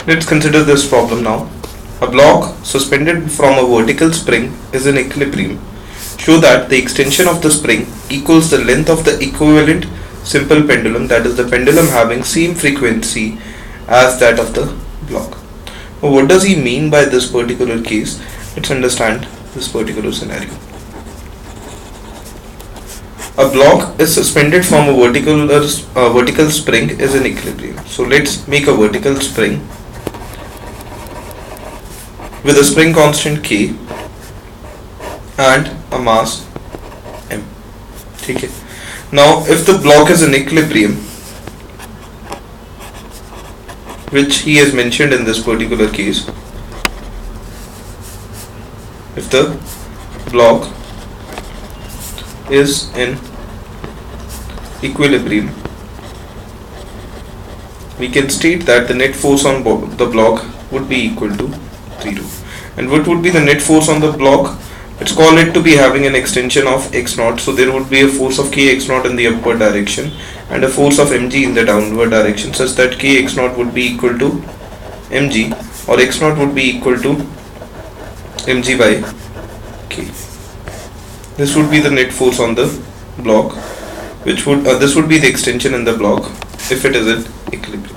Let's consider this problem now. A block suspended from a vertical spring is in equilibrium. Show that the extension of the spring equals the length of the equivalent simple pendulum, that is the pendulum having same frequency as that of the block. Now, what does he mean by this particular case? Let's understand this particular scenario. A block is suspended from a vertical spring is in equilibrium. So let's make a vertical spring with a spring constant K and a mass M. Okay. Now if the block is in equilibrium, which he has mentioned in this particular case, if the block is in equilibrium, we can state that the net force on the block would be equal to 0. And what would be the net force on the block? Let's call it to be having an extension of x naught. So there would be a force of k x naught in the upward direction and a force of mg in the downward direction, such that k x naught would be equal to mg, or x naught would be equal to mg by k. This would be the net force on the block, which would this would be the extension in the block if it is in equilibrium.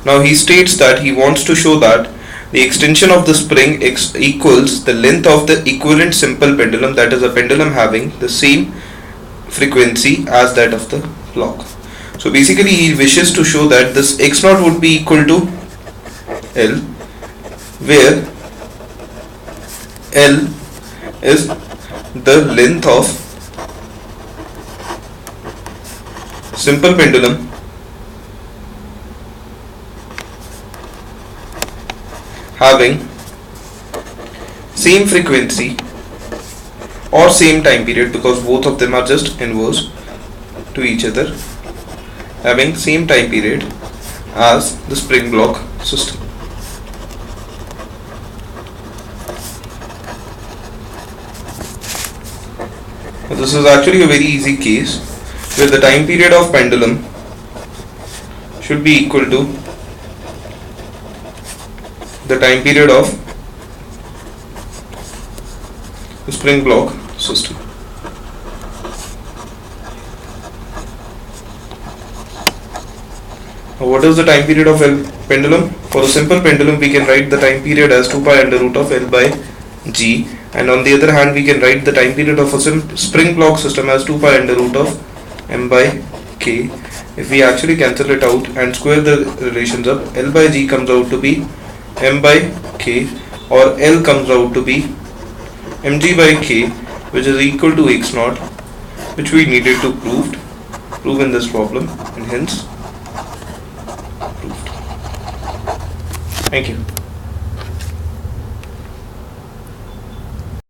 Now he states that he wants to show that the extension of the spring equals the length of the equivalent simple pendulum, that is a pendulum having the same frequency as that of the block. So basically he wishes to show that this x naught would be equal to L, where L is the length of simple pendulum having same frequency or same time period, because both of them are just inverse to each other, having same time period as the spring block system. Now, this is actually a very easy case where the time period of pendulum should be equal to the time period of the spring block system. Now, what is the time period of pendulum? For a simple pendulum, we can write the time period as 2 pi under root of L by G, and on the other hand, we can write the time period of a spring block system as 2 pi under root of M by K. If we actually cancel it out and square the relations up, L by G comes out to be M by K, or L comes out to be mg by K, which is equal to x naught, which we needed to prove in this problem, and hence proved. Thank you.